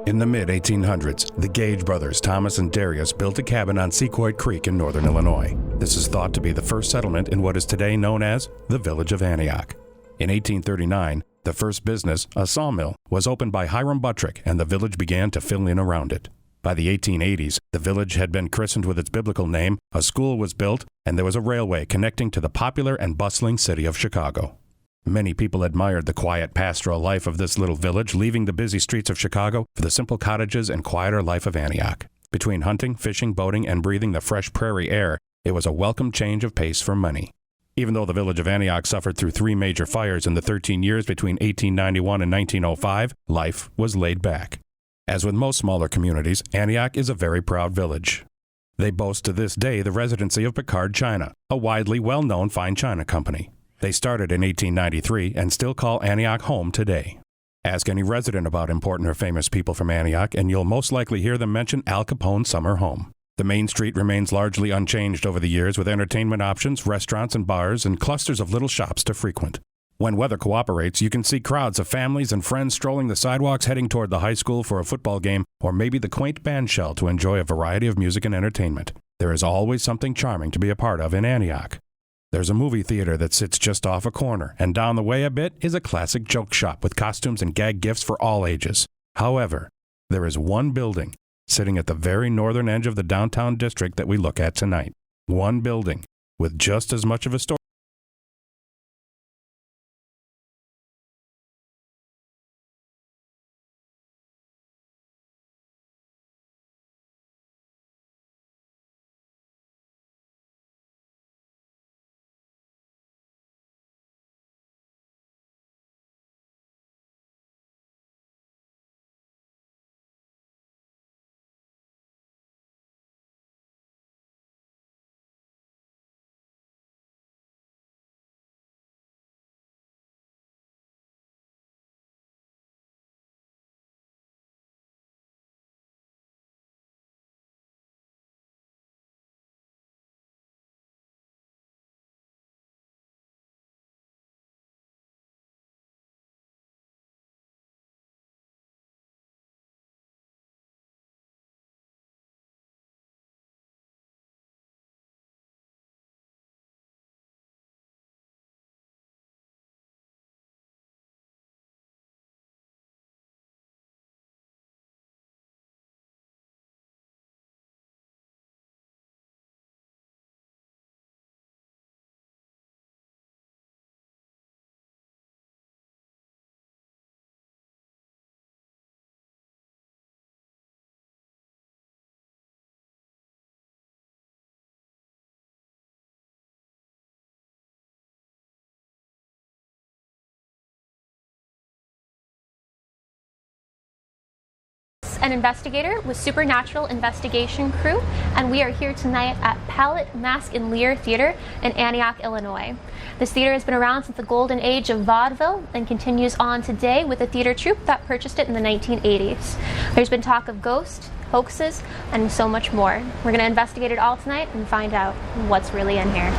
In the mid-1800s, the Gage brothers Thomas and Darius built a cabin on Sequoia Creek in northern Illinois. This is thought to be the first settlement in what is today known as the village of Antioch. In 1839, the first business, a sawmill, was opened by Hiram Buttrick, and the village began to fill in around it. By the 1880s, the village had been christened with its biblical name, a school was built, and there was a railway connecting to the popular and bustling city of Chicago. Many people admired the quiet pastoral life of this little village, leaving the busy streets of Chicago for the simple cottages and quieter life of Antioch. Between hunting, fishing, boating, and breathing the fresh prairie air, it was a welcome change of pace for many. Even though the village of Antioch suffered through 3 major fires in the 13 years between 1891 and 1905, life was laid back. As with most smaller communities, Antioch is a very proud village. They boast to this day the residency of Picard China, a widely well-known fine china company. They started in 1893 and still call Antioch home today. Ask any resident about important or famous people from Antioch, and you'll most likely hear them mention Al Capone's summer home. The main street remains largely unchanged over the years, with entertainment options, restaurants and bars, and clusters of little shops to frequent. When weather cooperates, you can see crowds of families and friends strolling the sidewalks heading toward the high school for a football game, or maybe the quaint bandshell to enjoy a variety of music and entertainment. There is always something charming to be a part of in Antioch. There's a movie theater that sits just off a corner, and down the way a bit is a classic joke shop with costumes and gag gifts for all ages. However, there is one building sitting at the very northern edge of the downtown district that we look at tonight. One building with just as much of a story. An investigator with Supernatural Investigation Crew, and we are here tonight at Palette Mask and Lear Theater in Antioch, Illinois. This theater has been around since the golden age of vaudeville and continues on today with a theater troupe that purchased it in the 1980s. There's been talk of ghosts, hoaxes, and so much more. We're going to investigate it all tonight and find out what's really in here.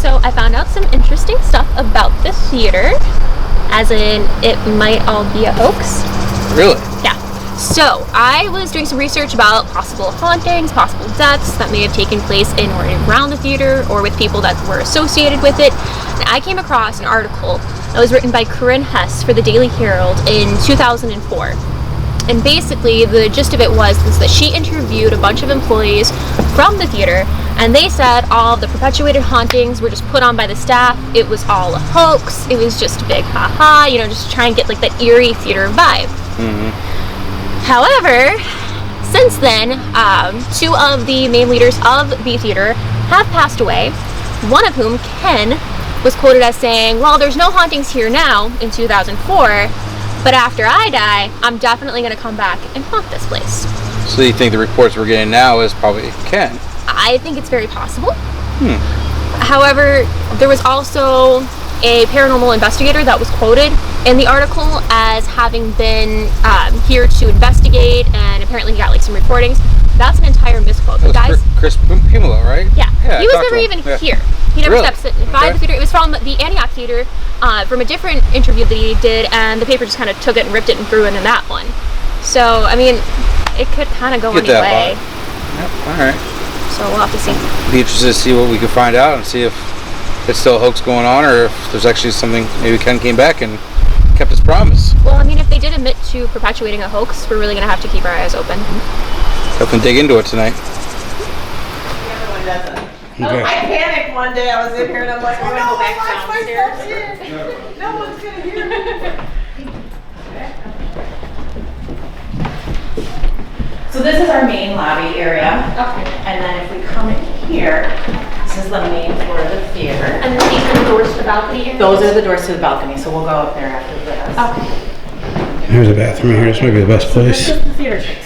So I found out some interesting stuff about the theater, as in it might all be a hoax. Really? Yeah. So I was doing some research about possible hauntings, possible deaths that may have taken place in or around the theater or with people that were associated with it. Now, I came across an article that was written by Corinne Hess for the Daily Herald in 2004. And basically, the gist of it was that she interviewed a bunch of employees from the theater, and they said all of the perpetuated hauntings were just put on by the staff. It was all a hoax. It was just a big ha-ha, just to try and get like that eerie theater vibe. However, since then, two of the main leaders of the theater have passed away, one of whom, Ken, was quoted as saying, well, there's no hauntings here now in 2004, but after I die, I'm definitely going to come back and haunt this place. So you think the reports we're getting now is probably Ken? I think it's very possible. However, there was also a paranormal investigator that was quoted in the article as having been here to investigate, and apparently he got like some recordings. That's an entire misquote. That was guys, Chris Pimelo, right? Yeah, he was I talked never to even him. here. He never Really? steps by the theater. It was from the Antioch theater, from a different interview that he did, and the paper just kind of took it and ripped it and threw it in that one. So, I mean, it could kind of go Get any that way. vibe. All right. So we'll have to see. Be interested to see what we can find out and see if it's still a hoax going on, or if there's actually something. Maybe Ken came back and kept his promise. Well, I mean, if they did admit to perpetuating a hoax, we're really going to have to keep our eyes open. Definitely dig into it tonight. Okay. I panicked one day. I was in here and I'm like, oh no, go back downstairs. No one's gonna hear me. So this is our main lobby area. Okay. And then if we come in here, this is the main floor of the theater. And then these are the doors to the balcony area? Those are the doors to the balcony, so we'll go up there after this. Okay. Here's a bathroom here. This might be the best place. This is the theater space.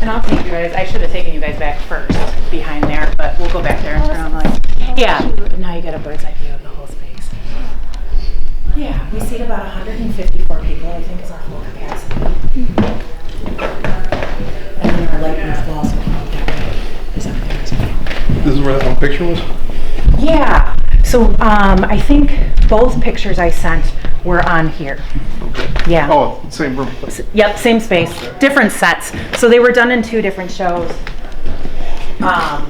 And I'll take you guys, I should have taken you guys back first, behind there, but we'll go back there and turn on like, yeah, but now you get a bird's eye view of the whole space. Yeah, we seat about 154 people, I think is our full capacity. And then our light roof walls is up there as well. This is where that one picture was? Yeah, so I think both pictures I sent were on here. Yeah. Oh, same room. Yep, same space, different sets. So they were done in two different shows.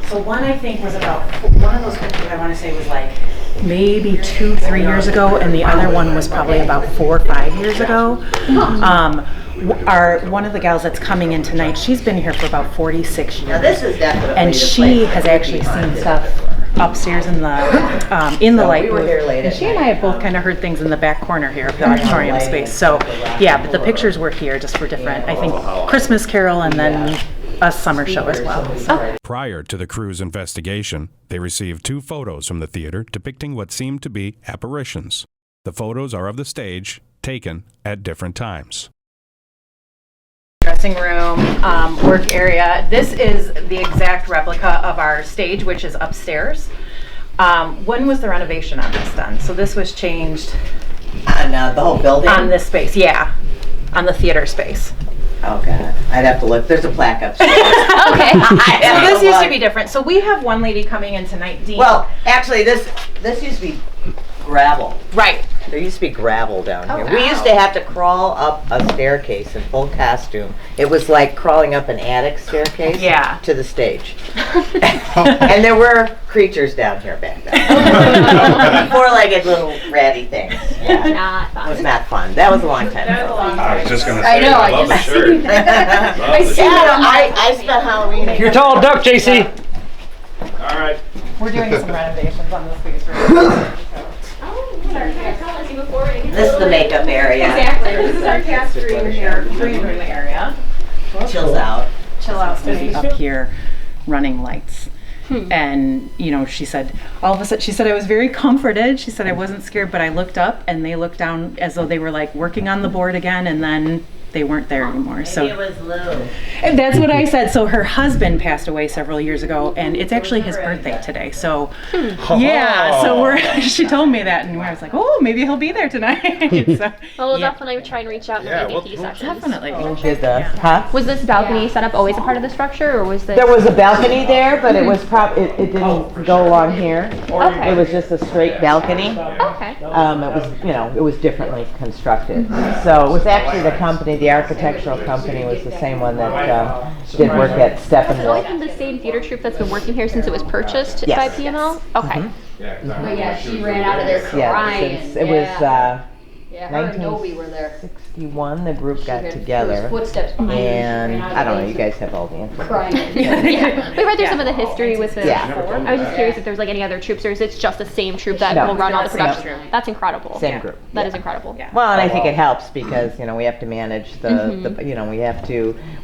So one I think was about, one of those pictures I want to say was like maybe 2-3 years ago, and the other one was probably about 4 or 5 years ago. One of the gals that's coming in tonight, she's been here for about 46 years. Now this is definitely And the she place has that actually we seen wanted. stuff upstairs in the So light we were booth. here late And at she and I night. have both kind of heard things in the back corner here of the auditorium space. So yeah, but the pictures were here just for different, I think, Christmas Carol and then a summer show as well. So. Prior to the crew's investigation, they received 2 photos from the theater depicting what seemed to be apparitions. The photos are of the stage, taken at different times. Dressing room, work area. This is the exact replica of our stage, which is upstairs. When was the renovation on this done? So this was changed On the whole building? on this space, yeah, on the theater space. Oh, God. I'd have to look. There's a plaque upstairs. Okay. I'd So have this used to look. be different. So we have one lady coming in tonight, Dean. Well, actually, this used to be gravel. right. There used to be gravel down Oh, here. We used wow. to have to crawl up a staircase in full costume. It was like crawling up an attic staircase Yeah. to the stage. And there were creatures down here back then. Four-legged little ratty things. Yeah. Not It fun. was not fun. That was a long time ago. I was just gonna I say, know, I I love the just shirt. seen that. I spent Halloween. You're tall duck, JC. All right. We're doing some renovations on this space right now. Oh, yeah, tell us before we get This is the makeup area. Exactly. This is our cast green room area. Chills out. Chill out space up here, running lights. And she said, all of a sudden, she said I was very comforted. She said I wasn't scared, but I looked up and they looked down as though they were like working on the board again, and then they weren't there anymore. So Maybe it was Lou. and that's what I said. So her husband passed away several years ago, and it's actually his birthday today. So yeah, so she told me that, and I was like, oh, maybe he'll be there tonight. So, Well, we'll yeah. definitely try and reach out and Yeah, make a we'll- few we'll- sessions. Definitely. Huh? Was this balcony setup always a part of the structure, or was this? There was a balcony there, but it was it didn't go along here. Okay. It was just a straight balcony. Okay. It was, it was differently constructed. So it was actually the company, the architectural company was the same one that did work at Has it always Steppenwolf. been the same theater troupe that's been working here since it was purchased Yes. by PM&L? Okay. But yeah, she ran out of there Yeah, crying. since it was yeah, her and Novi were there. 61, the group got There together. was footsteps behind her. She And ran out of I don't know, there you guys have all the information. crying. Yeah. We read through some of the history with the. Yeah. I was just curious if there's like any other troops, or is it just the same troop that No. will run all the Same production? That's incredible. Same group. That is incredible. Yeah. Well, and I think it helps because, we have to manage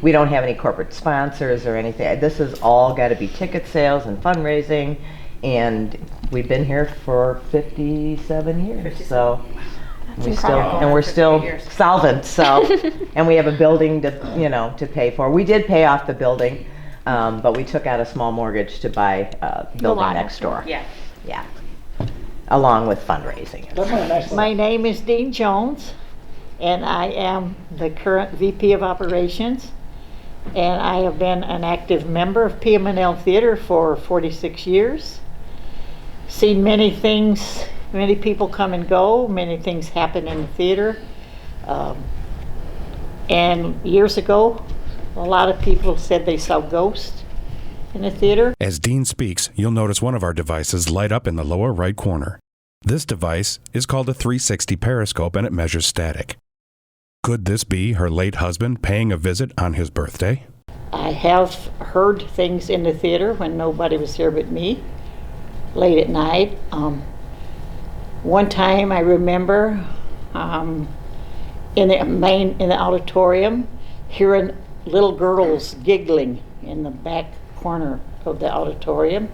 we don't have any corporate sponsors or anything. This has all got to be ticket sales and fundraising, and we've been here for 57 years, so. We're still solvent, so, and we have a building to pay for. We did pay off the building, but we took out a small mortgage to buy the building lot next door. Yeah. Yeah, along with fundraising. My name is Dean Jones, and I am the current VP of Operations. And I have been an active member of PM&L Theater for 46 years. Seen many things, many people come and go, many things happen in the theater. And years ago, a lot of people said they saw ghosts in the theater. As Dean speaks, you'll notice one of our devices light up in the lower right corner. This device is called a 360 periscope, and it measures static. Could this be her late husband paying a visit on his birthday? I have heard things in the theater when nobody was here but me, late at night. One time I remember in the auditorium hearing little girls giggling in the back corner of the auditorium.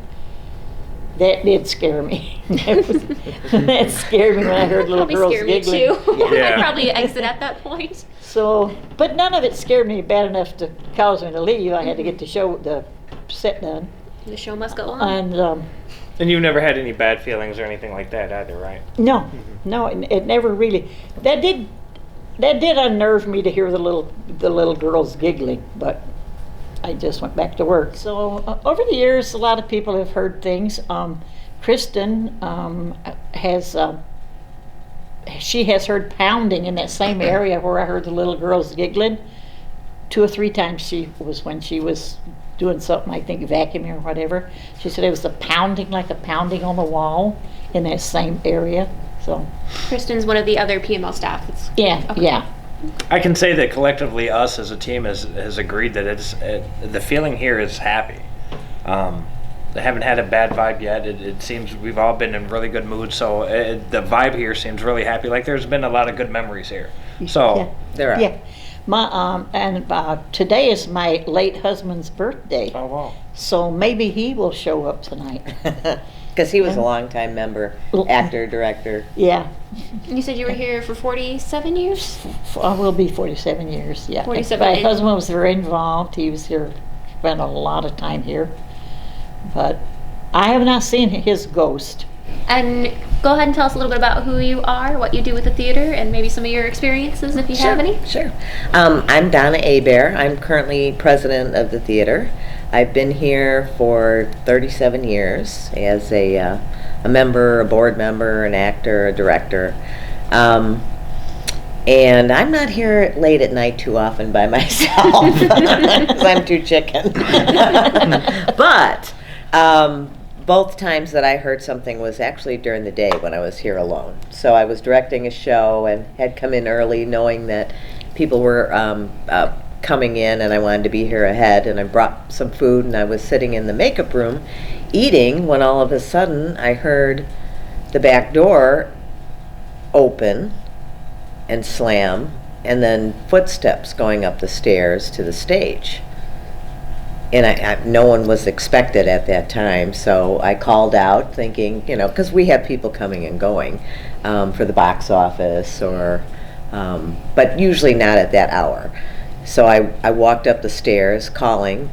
That did scare me. That scared me when I heard little Probably girls scare me giggling. too. Yeah. I'd probably exit at that point. So, but none of it scared me bad enough to cause me to leave. I had to get the set done. The show must go on. And And you've never had any bad feelings or anything like that either, right? no, it never really. That did unnerve me to hear the little girls giggling, but I just went back to work. So over the years, a lot of people have heard things. Kristen she has heard pounding in that same area where I heard the little girls giggling. 2 or 3 times when she was doing something, I think vacuuming or whatever. She said it was like a pounding on the wall in that same area. So Kristen's one of the other PML staff. It's, yeah, Okay. yeah. I can say that collectively, us as a team has agreed that the feeling here is happy. They haven't had a bad vibe yet. It seems we've all been in really good mood, so the vibe here seems really happy. Like there's been a lot of good memories here. So Yeah. There are. Yeah. Today is my late husband's birthday, oh wow. so maybe he will show up tonight. Because he was a longtime member, actor, director. Yeah, you said you were here for 47 years? I will be 47 years, yeah. 47. My husband was very involved. He was here, spent a lot of time here. But I have not seen his ghost. And go ahead and tell us a little bit about who you are, what you do with the theater, and maybe some of your experiences if you have any. Sure. I'm Donna Abear. I'm currently president of the theater. I've been here for 37 years as a member, a board member, an actor, a director. And I'm not here late at night too often by myself because I'm too chicken. But both times that I heard something was actually during the day when I was here alone. So I was directing a show and had come in early knowing that people were coming in and I wanted to be here ahead, and I brought some food and I was sitting in the makeup room eating when all of a sudden I heard the back door open and slam and then footsteps going up the stairs to the stage. And no one was expected at that time, so I called out thinking, because we have people coming and going for the box office or but usually not at that hour. So I walked up the stairs calling,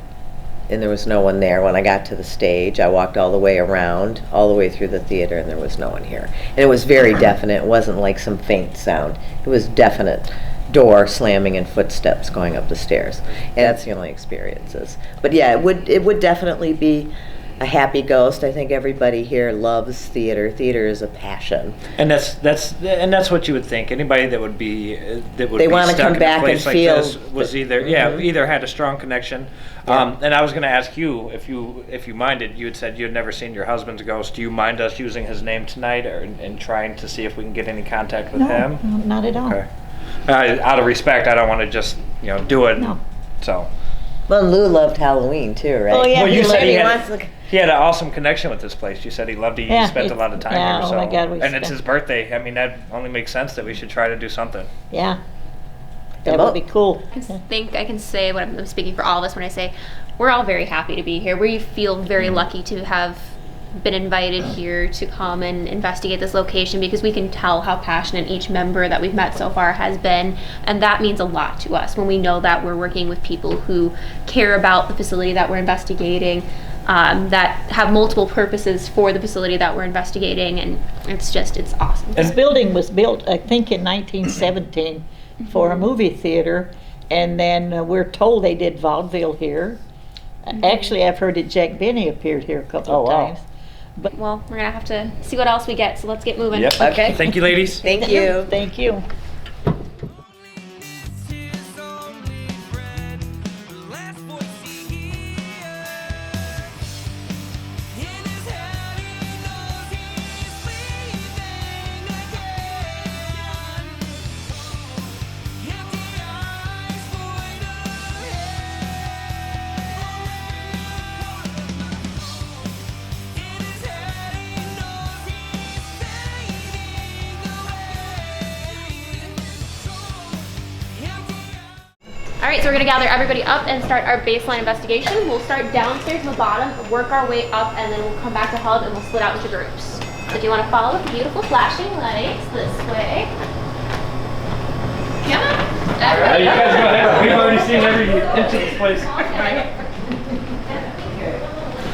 and there was no one there. When I got to the stage, I walked all the way around, all the way through the theater, and there was no one here. And it was very definite. It wasn't like some faint sound. It was definite door slamming and footsteps going up the stairs. And that's the only experiences. But yeah, it would definitely be a happy ghost. I think everybody here loves theater. Theater is a passion. And that's what you would think. Anybody that would be They want to stuck come in back a place and like feel this was either had a strong connection. And I was going to ask you if you minded. You had said you had never seen your husband's ghost. Do you mind us using his name tonight, and trying to see if we can get any contact with him? No, not at all. Okay. Out of respect, I don't want to just do it. No. So. Well, Lou loved Halloween too, right? Oh, yeah. Well, you said He he had an awesome connection with this place. You said he loved it. Yeah, He spent a lot of time yeah, here. oh So. my God, we and it's spent- his birthday. I mean, that only makes sense that we should try to do something. Yeah. That would be cool. I think I can say what I'm speaking for all of us when I say we're all very happy to be here. We feel very lucky to have been invited here to come and investigate this location, because we can tell how passionate each member that we've met so far has been, and that means a lot to us when we know that we're working with people who care about the facility that we're investigating, that have multiple purposes for the facility that we're investigating, and it's awesome. This building was built, I think, in 1917 for a movie theater, and then we're told they did vaudeville here. Actually, I've heard that Jack Benny appeared here a couple of times. But Well, we're gonna have to see what else we get, so let's get moving. Yep. Okay. Thank you, ladies. Thank you. thank you. All right, so we're gonna gather everybody up and start our baseline investigation. We'll start downstairs in the bottom, work our way up, and then we'll come back to hub and we'll split out into groups. So if you wanna follow the beautiful flashing lights this way. Come on. You guys go ahead. We've already seen every inch of this place.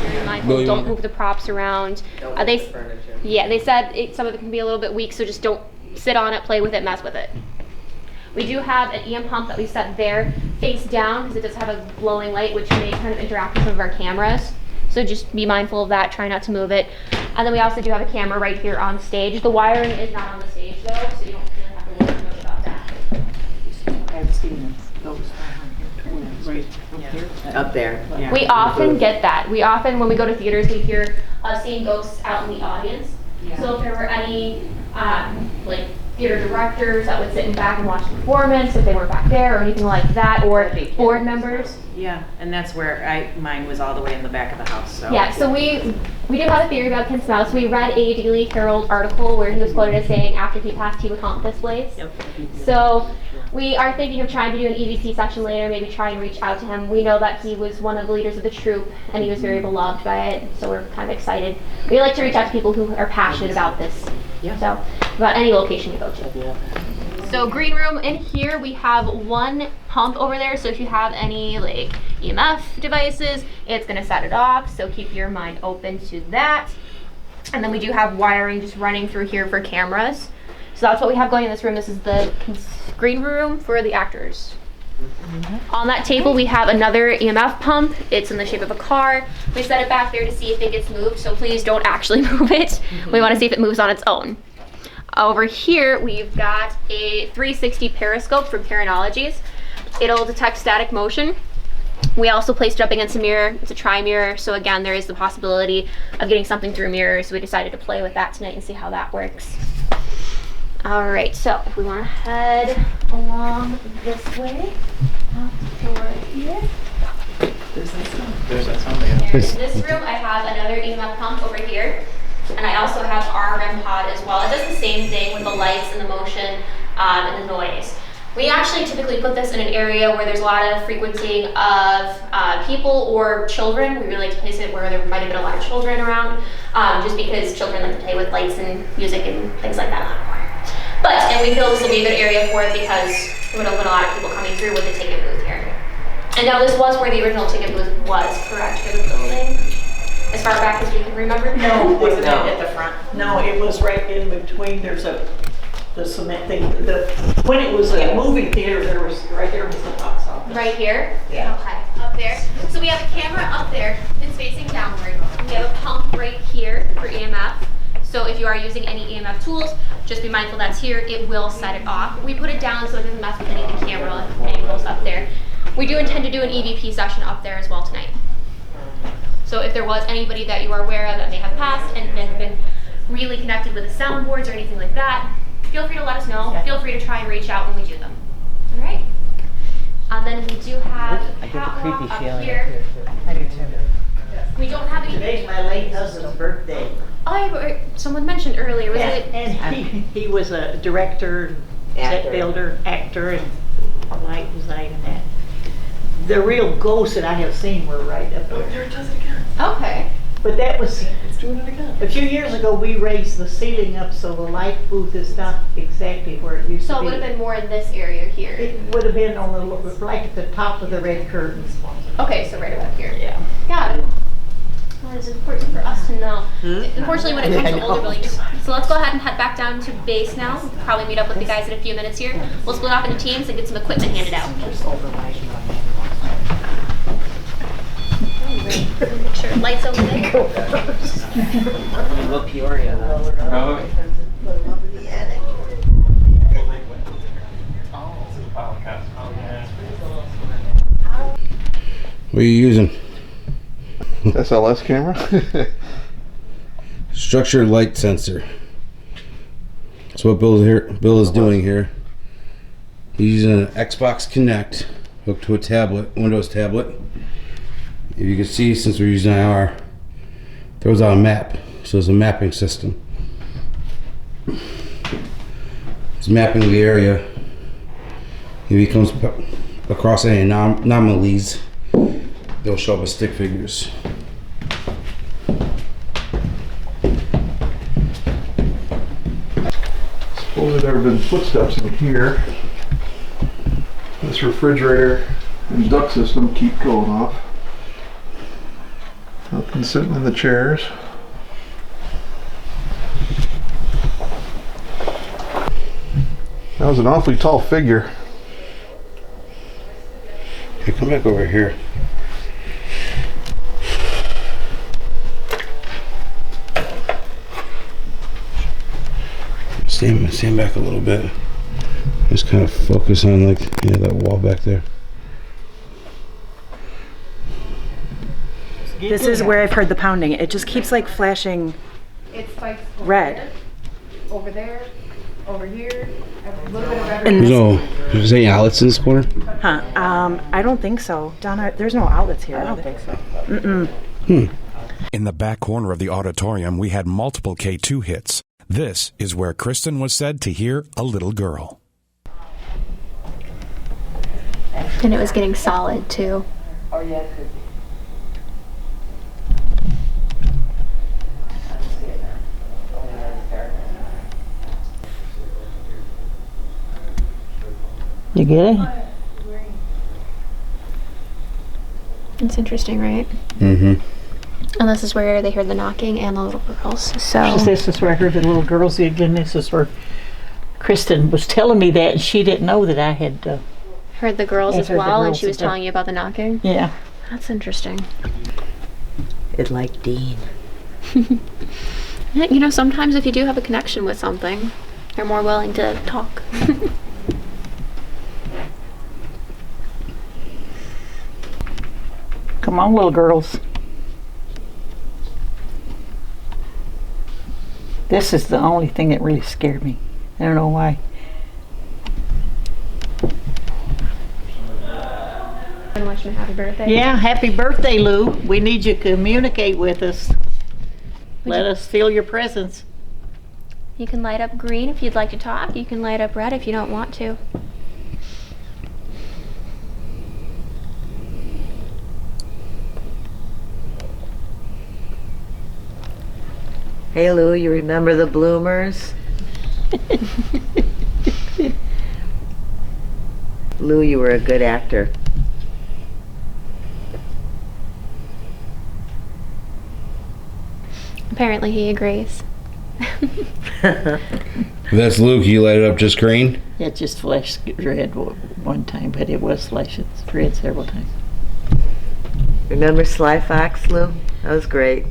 Very mindful, don't move the props around. They said some of it can be a little bit weak, so just don't sit on it, play with it, mess with it. We do have an EM pump that we set there face down because it does have a glowing light, which may kind of interact with some of our cameras. So just be mindful of that, try not to move it. And then we also do have a camera right here on stage. The wiring is not on the stage though, so you don't really have to worry too much about that. I've seen those right Up there. Yeah. We often get that. When we go to theaters, we hear of seeing ghosts out in the audience. So if there were any theater directors that would sit in back and watch the performance, if they were back there or anything like that, or board members. Yeah, and that's where mine was all the way in the back of the house. So. Yeah, so we do have a theory about Ken Smouse. We read a Daily Herald article where he was quoted as saying after he passed he would haunt this place. Yep. So we are thinking of trying to do an EVP session later, maybe try and reach out to him. We know that he was one of the leaders of the troupe and he was very beloved by it, so we're kind of excited. We like to reach out to people who are passionate about this. Yeah. So about any location you go to. So green room, in here we have one pump over there, so if you have any EMF devices, it's gonna set it off, so keep your mind open to that. And then we do have wiring just running through here for cameras. So that's what we have going in this room. This is the green room for the actors. On that table we have another EMF pump. It's in the shape of a car. We set it back there to see if it gets moved, so please don't actually move it. We want to see if it moves on its own. Over here we've got a 360 periscope from Paranologies. It'll detect static motion. We also placed it up against a mirror. It's a tri-mirror, so again there is the possibility of getting something through mirrors, so we decided to play with that tonight and see how that works. Alright, so if we want to head along this way, out the door here. There's that sound. Yeah. In this room I have another EMF pump over here, and I also have our REM pod as well. It does the same thing with the lights and the motion and the noise. We actually typically put this in an area where there's a lot of frequenting of people or children. We really like to place it where there might have been a lot of children around, just because children like to play with lights and music and things like that. But And we feel this will be a good area for it because it would open a lot of people coming through with the ticket booth here. And now this was where the original ticket booth was, correct, for the building? As far back as we can remember? No, it wasn't at the front. No, it was right in between. There's the cement thing. When it was a movie theater, there was, right there was the box office. Right here? Yeah. Okay, up there. So we have a camera up there that's facing downward. We have a pump right here for EMF. So if you are using any EMF tools, just be mindful that's here. It will set it off. We put it down so it doesn't mess with any of the camera angles up there. We do intend to do an EVP session up there as well tonight. So if there was anybody that you are aware of that may have passed and been really connected with the soundboards or anything like that, feel free to let us know. Yeah. Feel free to try and reach out when we do them. All right? And then we do have I get the catwalk creepy up feeling here. I do too. We don't have any. Today's my late husband's birthday. Oh, someone mentioned earlier, was it? And he was a director, set Actor. builder, actor, and light design and that. The real ghosts that I have seen were right up there. There it does it again. Okay. But that was, It's doing it again. a few years ago, we raised the ceiling up so the light booth is not exactly where it used to be. So it would have been more in this area here. It would have been on the, like at the top of the red curtains. Okay, so right about here. Yeah. Got it. Well, it's important for us to know. Unfortunately, when it comes to older buildings. So let's go ahead and head back down to base now. We'll probably meet up with the guys in a few minutes here. We'll split off into teams and get some equipment handed out. Make sure lights over there. Look Peoria. What are you using? SLS camera? Structured light sensor. That's what Bill is doing here. He's using an Xbox Connect hooked to a tablet, Windows tablet. If you can see, since we're using IR, throws out a map. So it's a mapping system. It's mapping the area. If he comes across any anomalies, they'll show up as stick figures. Suppose there have been footsteps in here. This refrigerator and duct system keep going off. Nothing sitting in the chairs. That was an awfully tall figure. Okay, come back over here. Stand back a little bit. Just kind of focus on that wall back there. This is where I've heard the pounding. It just keeps like flashing It spikes over red. there, over there, over here, a little bit of everything. And There's any outlets in this corner? Huh? I don't think so. Donna, there's no outlets here. I don't think so. Mm-mm. In the back corner of the auditorium, we had multiple K2 hits. This is where Kristen was said to hear a little girl. And it was getting solid too. Oh yeah, it could be. You get it? It's interesting, right? Mm-hmm. And this is where they heard the knocking and the little girls. So This is where I heard the little girls again. This is where Kristen was telling me that, and she didn't know that I had. heard the girls Yeah, as heard the well, and girls she was as well. telling you about the knocking. Yeah. That's interesting. It's like Dean. Yeah, you know, sometimes if you do have a connection with something, you're more willing to talk. Come on, little girls. This is the only thing that really scared me. I don't know why. And wish me happy birthday. Yeah, happy birthday, Lou. We need you to communicate with us. Let us feel your presence. You can light up green if you'd like to talk. You can light up red if you don't want to. Hey Lou, you remember the bloomers? Lou, you were a good actor. Apparently he agrees. If that's Luke, you light it up just green? It just flashed red one time, but it was flashing red several times. Remember Sly Fox, Lou? That was great.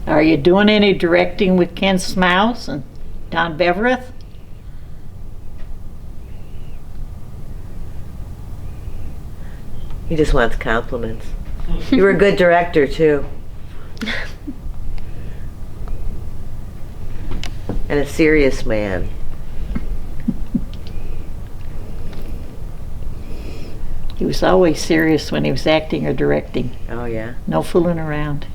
Are you doing any directing with Ken Smouse and Don Bevereth? He just wants compliments. You were a good director, too. And a serious man. He was always serious when he was acting or directing. Oh, yeah? No fooling around.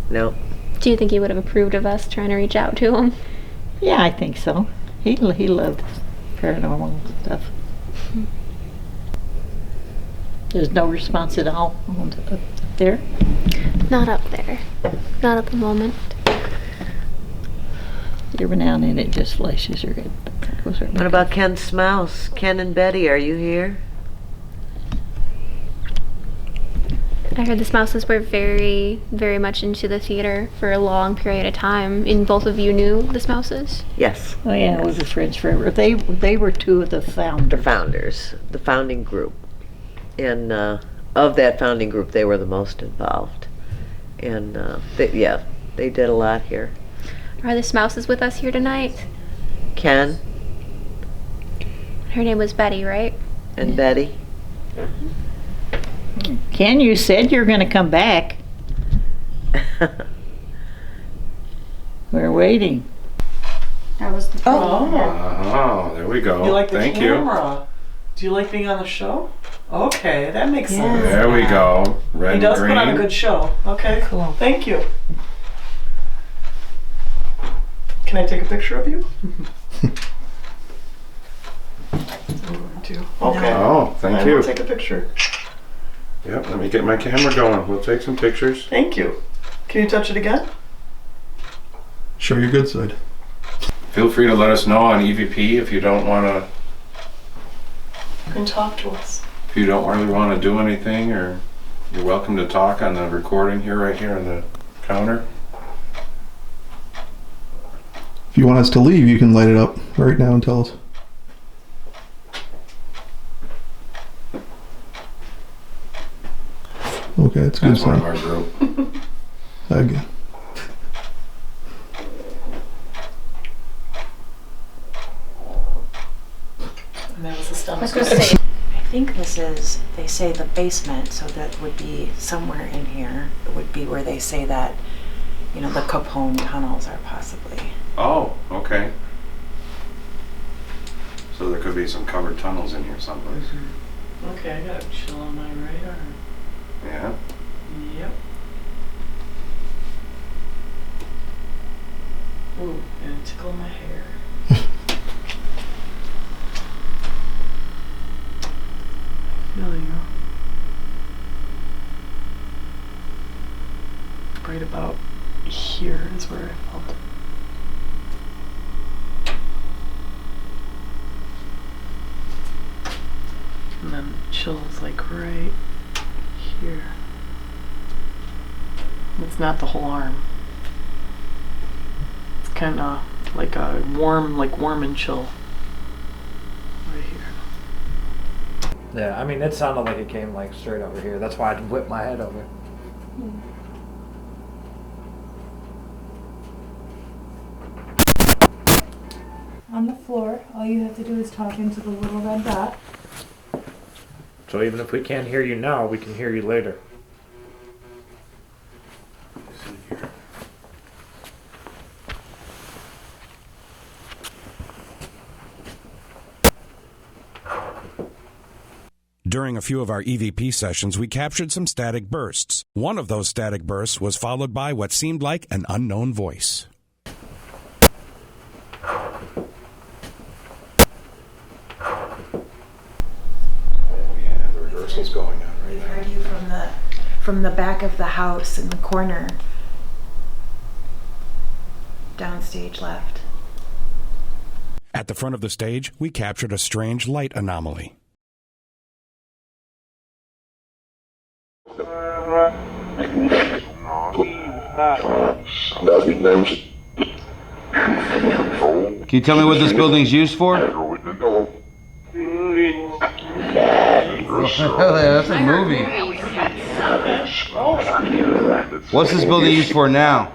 No. Do you think he would have approved of us trying to reach out to him? Yeah, I think so. He loved paranormal stuff. There's no response at all up there? Not up there. Not at the moment. Every now and then it just flashes red. What about Ken Smouse? Ken and Betty, are you here? I heard the Smouses were very, very much into the theater for a long period of time. And both of you knew the Smouses? Yes. Oh yeah, we were friends forever. They were two of the founders. The founding group. And of that founding group, they were the most involved. And they did a lot here. Are the Smouses with us here tonight? Ken Her name was Betty, right? and Betty. Ken, you said you're going to come back. We're waiting. That was the Oh, there we go. You like the Thank camera? Do you like being on the show? Okay, that makes sense. There we go. Red He does and green. put on a good show. Okay, cool. Thank you. Can I take a picture of you? Okay. Oh, thank I you. will take a picture. Yep, let me get my camera going. We'll take some pictures. Thank you. Can you touch it again? Show your good side. Feel free to let us know on EVP if you don't want to, You can talk to us. if you don't really want to do anything, or you're welcome to talk on the recording here, right here on the counter. If you want us to leave, you can light it up right now and tell us. Okay, it's good That's one of sign. our group. Again. And that was the stomach. I was going to say, I think this is, they say the basement, so that would be somewhere in here. It would be where they say that, you know, the Capone tunnels are possibly. Oh, okay. So there could be some covered tunnels in here someplace. Okay, I got a chill on my radar. Yeah. Yep. Ooh, and tickle my hair. Feel you. Right about here is where I felt it. And then chills like right here. It's not the whole arm. It's kind of like a warm and chill. Right here. Yeah, I mean, it sounded like it came like straight over here. That's why I whipped my head over. On the floor, all you have to do is talk into the little red dot. So even if we can't hear you now, we can hear you later. During a few of our EVP sessions, we captured some static bursts. One of those static bursts was followed by what seemed like an unknown voice. Yeah, the rehearsal's going on We right now. heard you from the back of the house in the corner. Downstage left. At the front of the stage, we captured a strange light anomaly. Can you tell me what this building's used for? That's a movie. What's this building used for now?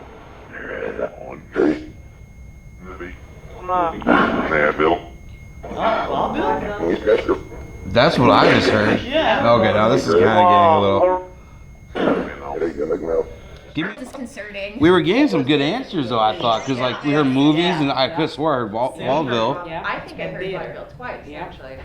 That's what I just heard. Okay, now this is kind of getting a little... Disconcerting. We were getting some good answers though, I thought, because like we heard movies and I could have swore I heard Wallville. I think I heard Vaudeville twice, actually.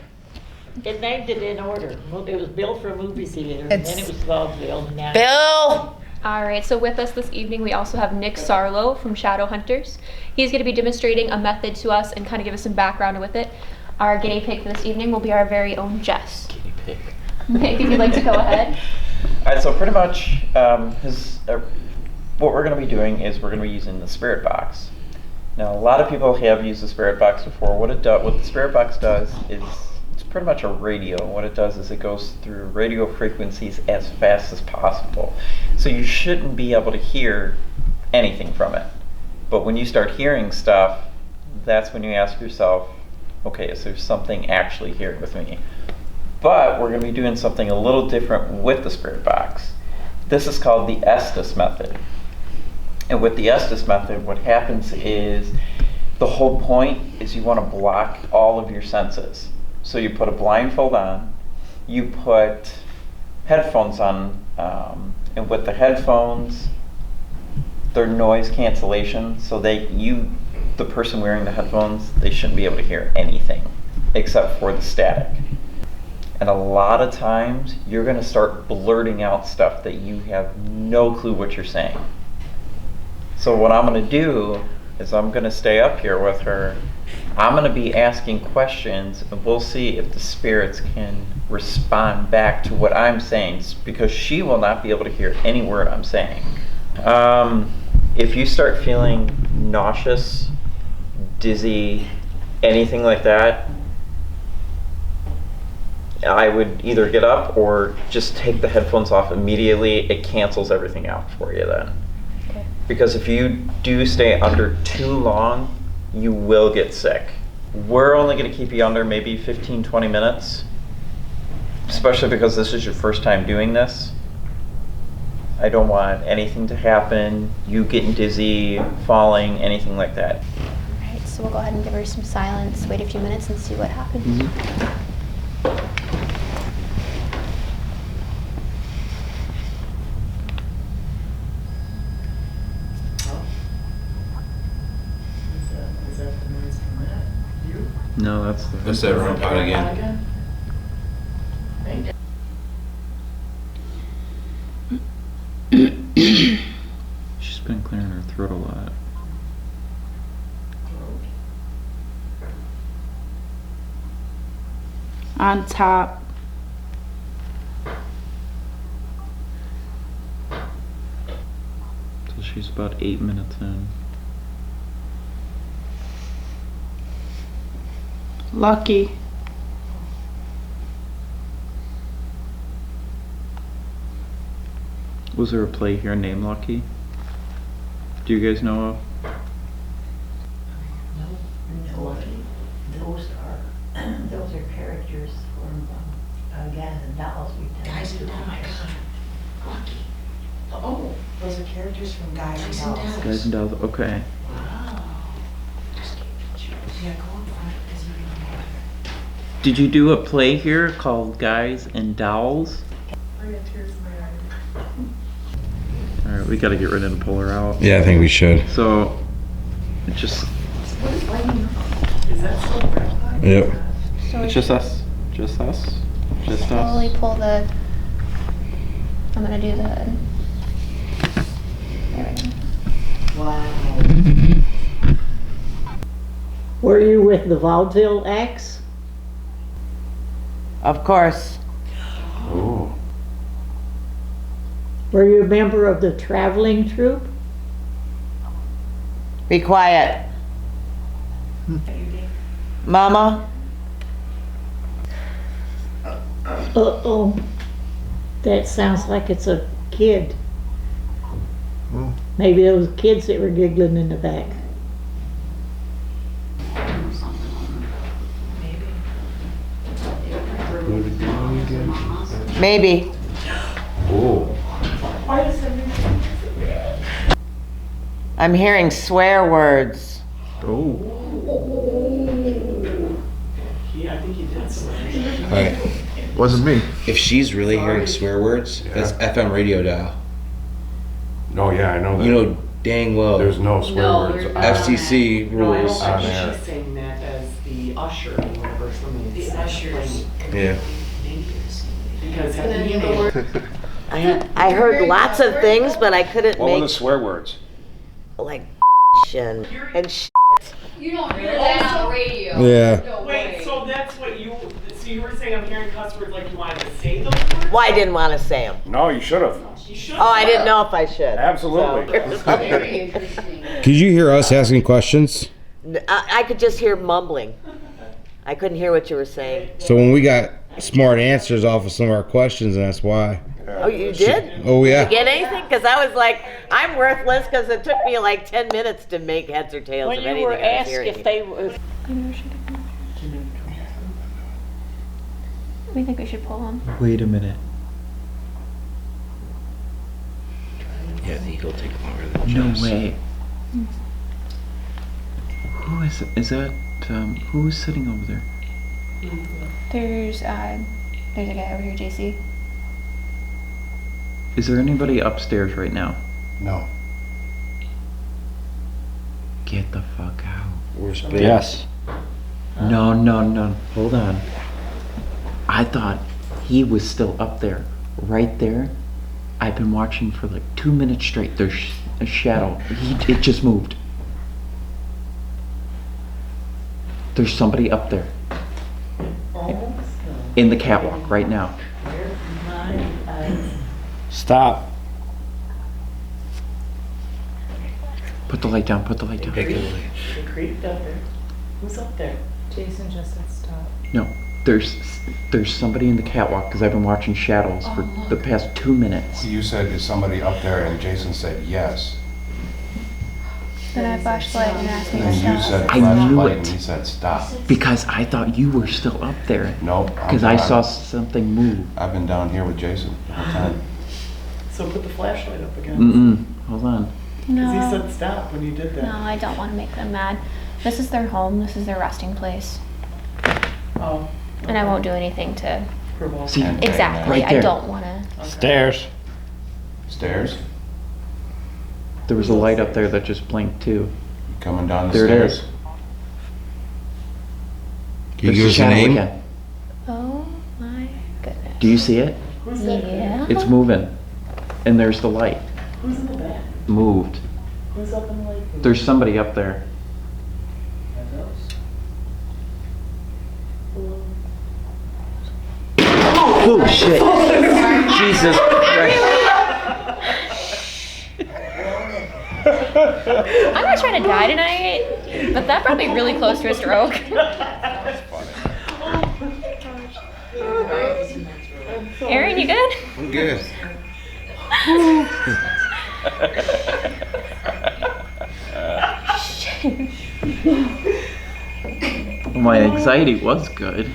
It named it in order. It was built for a movie theater, and then it was vaudeville. Now. Bill! All right, so with us this evening, we also have Nick Sarlo from Shadow Hunters. He's going to be demonstrating a method to us and kind of give us some background with it. Our guinea pig for this evening will be our very own Jess. Guinea pig. Nick, if you'd like to go ahead. All right, so pretty much what we're going to be doing is we're going to be using the spirit box. Now, a lot of people have used the spirit box before. What the spirit box does is it's pretty much a radio. What it does is it goes through radio frequencies as fast as possible. So you shouldn't be able to hear anything from it. But when you start hearing stuff, that's when you ask yourself, okay, is there something actually here with me? But we're going to be doing something a little different with the spirit box. This is called the Estes method. And with the Estes method, what happens is the whole point is you want to block all of your senses. So you put a blindfold on, you put headphones on, and with the headphones, they're noise cancellation, so the person wearing the headphones, they shouldn't be able to hear anything except for the static. And a lot of times, you're going to start blurting out stuff that you have no clue what you're saying. So what I'm going to do is I'm going to stay up here with her. I'm going to be asking questions, and we'll see if the spirits can respond back to what I'm saying, because she will not be able to hear any word I'm saying. If you start feeling nauseous, dizzy, anything like that, I would either get up or just take the headphones off immediately. It cancels everything out for you then. Okay. Because if you do stay under too long, you will get sick. We're only going to keep you under maybe 15-20 minutes, especially because this is your first time doing this. I don't want anything to happen, you getting dizzy, falling, anything like that. All right, so we'll go ahead and give her some silence, wait a few minutes and see what happens. Mm-hmm. No, that's that wrong pot again. She's been clearing her throat a lot. On top. So she's about 8 minutes in. Lucky. Was there a play here named Lucky? Do you guys know of? No, those are characters from Guys and Dolls. Guys and Dolls. Oh my God. Lucky. Oh, those are characters from Guys and Dolls. Guys and Dolls, okay. Wow. Yeah, go on for it, because you remember. Did you do a play here called Guys and Dolls? Alright, we gotta get ready to pull her out. Yeah, I think we should. So, just... Is that still red? Yep. So It's just us. Just us. Just slowly us. pull the... I'm gonna do the... There we go. Wow. Were you with the vaudeville acts? Of course. Oh. Were you a member of the traveling troupe? Be quiet. Mama? Uh-oh. That sounds like it's a kid. Maybe those kids that were giggling in the back. Maybe. Oh. I'm hearing swear words. Oh. Yeah, I think he did something. All right. Wasn't me. If she's really hearing swear words, that's FM radio dial. Oh, yeah, I know that. You know dang well. There's no swear words. FCC rules. No, I don't think she's saying that as the usher or whatever. The ushers. Yeah. Because at the email. I heard lots of things, but I couldn't What were the make swear words? like and You don't hear that on the radio. Yeah. No Wait, way. so that's what so you were saying I'm hearing cuss words like you wanted to say those words? Well, I didn't want to say them. No, you should have. You should. Oh, I didn't know if I should. Absolutely. Very interesting. Could you hear us asking questions? I could just hear mumbling. I couldn't hear what you were saying. So when we got smart answers off of some of our questions, and that's why. Oh, you did? Oh, yeah. Did you get anything? Because I was like, I'm worthless because it took me like 10 minutes to make heads or tails When of you anything were I was asked hearing. if they were... We think we should pull him. Wait a minute. Yeah, he'll take longer than No Jeff's. way. Who is that? Who's sitting over there? There's a guy over here, JC. Is there anybody upstairs right now? No. Get the fuck out. Where's Bill? Yes. No. Hold on. I thought he was still up there. Right there. I've been watching for like 2 minutes straight. There's a shadow. It just moved. There's somebody up there. In the catwalk right now. Stop. Put the light down. Put the light down. They creeped up there. Who's up there? Jason just said stop. No. There's somebody in the catwalk because I've been watching shadows for the past 2 minutes. You said there's somebody up there, and Jason said yes. Then I flashed light and asked me to And you stop. said I knew flashlight, it. and he said stop. Because I thought you were still up there. Nope. Because I saw something move. I've been down here with Jason the whole time. So put the flashlight up again. Mm-mm. Hold on. Because he No. said stop when you did that. No, I don't want to make them mad. This is their home. This is their resting place. Oh. And I won't do anything to... Provoke. See, Exactly. Right I there. don't want to... Stairs. Stairs? there was a light up there that just blinked too. Coming down the There stairs. it is. Can you There's give us a shadow name? again. Oh my goodness. Do you see it? Who's that? Yeah. It's moving. And there's the light. Who's in the back? Moved. Who's up in the light? There's somebody up there. Oh shit! Jesus Christ! I'm not trying to die tonight, but that brought me really close to a stroke. Aaron, you good? I'm good. My anxiety was good.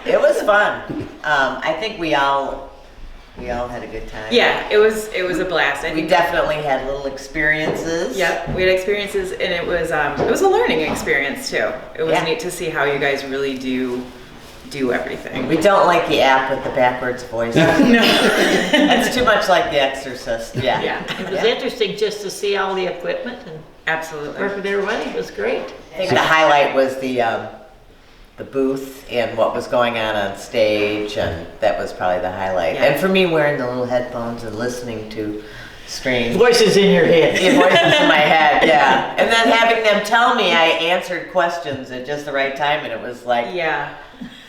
It was fun. I think we all had a good time. Yeah, it was a blast. I We think definitely had little experiences. Yep, we had experiences, and it was a learning experience too. It was Yeah. neat to see how you guys really do everything. We don't like the app with the backwards voice. No, It's too much like The Exorcist. Yeah. yeah, It was interesting just to see all the equipment and absolutely. work with everybody. It was great. I think the highlight was the the booth and what was going on stage, and that was probably the highlight. Yeah. And for me, wearing the little headphones and listening to strange Voices in your head. voices in my head, yeah. And then having them tell me I answered questions at just the right time, and it was like, Yeah.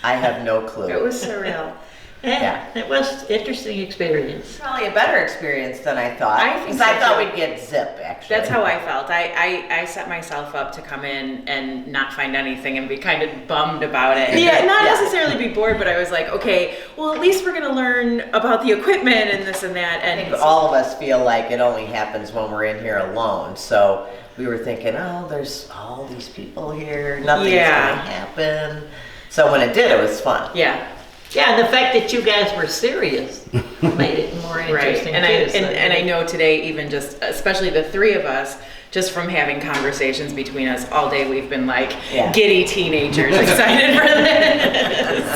I have no clue. It was surreal. Yeah, it was an interesting experience. Probably a better experience than I thought. I think Because so, I thought too. we'd get zip, actually. That's how I felt. I set myself up to come in and not find anything and be kind of bummed about it. Yeah, not necessarily be bored, but I was like, okay, well, at least we're going to learn about the equipment and this and that. And I think all of us feel like it only happens when we're in here alone. So we were thinking, oh, there's all these people here. Nothing's going to happen. So when it did, it was fun. Yeah. Yeah, and the fact that you guys were serious made it more interesting. Right. too, And I know today, even just, especially the three of us, just from having conversations between us all day, we've been like giddy teenagers excited for this.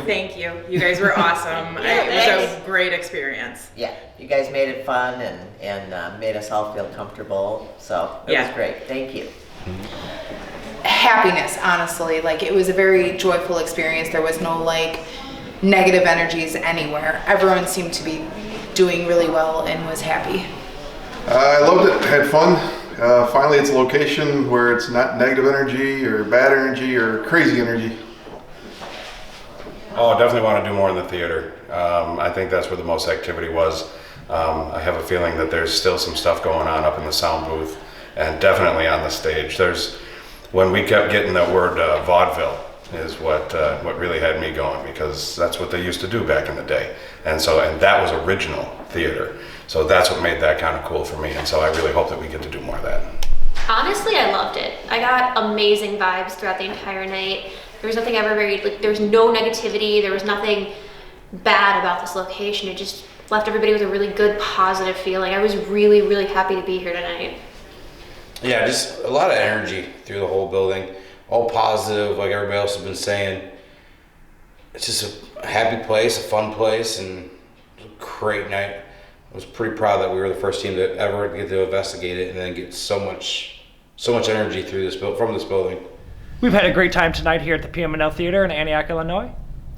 Thank you. You guys were awesome. It was a great experience. Yeah, you guys made it fun and made us all feel comfortable. So it was great. Thank you. Happiness, honestly. Like, it was a very joyful experience. There was no like negative energies anywhere. Everyone seemed to be doing really well and was happy. I loved it, had fun. Finally, it's a location where it's not negative energy or bad energy or crazy energy. Oh, definitely want to do more in the theater. I think that's where the most activity was. I have a feeling that there's still some stuff going on up in the sound booth, and definitely on the stage. When we kept getting that word vaudeville is what really had me going, because that's what they used to do back in the day. And that was original theater. So that's what made that kind of cool for me. And so I really hope that we get to do more of that. Honestly, I loved it. I got amazing vibes throughout the entire night. There was nothing ever there was no negativity. There was nothing bad about this location. It just left everybody with a really good, positive feeling. I was really, really happy to be here tonight. Yeah, just a lot of energy through the whole building. All positive, like everybody else has been saying. It's just a happy place, a fun place, and a great night. I was pretty proud that we were the first team to ever get to investigate it and then get so much energy through from this building. We've had a great time tonight here at the PM&L Theater in Antioch, Illinois.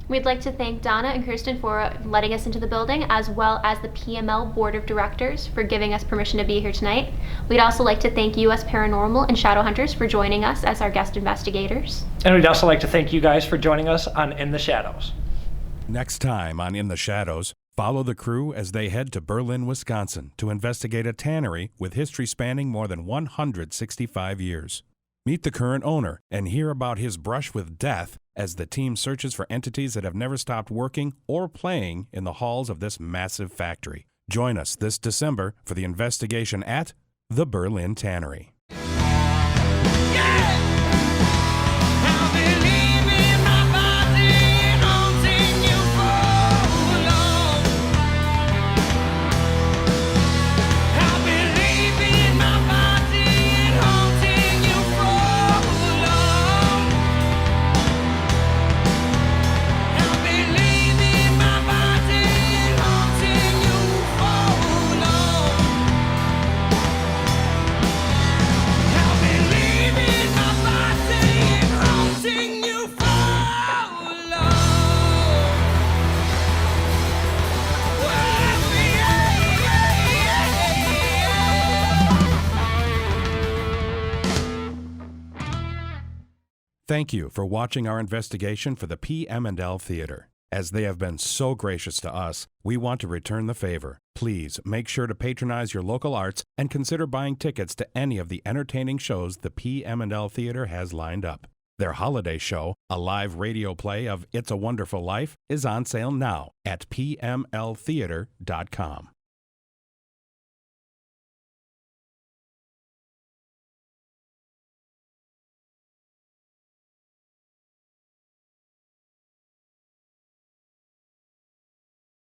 We'd like to thank Donna and Kirsten for letting us into the building, as well as the PML Board of Directors for giving us permission to be here tonight. We'd also like to thank US Paranormal and Shadow Hunters for joining us as our guest investigators. And we'd also like to thank you guys for joining us on In the Shadows. Next time on In the Shadows, follow the crew as they head to Berlin, Wisconsin to investigate a tannery with history spanning more than 165 years. Meet the current owner and hear about his brush with death as the team searches for entities that have never stopped working or playing in the halls of this massive factory. Join us this December for the investigation at the Berlin Tannery. Thank you for watching our investigation for the PM&L Theater. As they have been so gracious to us, we want to return the favor. Please make sure to patronize your local arts and consider buying tickets to any of the entertaining shows the PM&L Theater has lined up. Their holiday show, a live radio play of It's a Wonderful Life, is on sale now at pmltheater.com.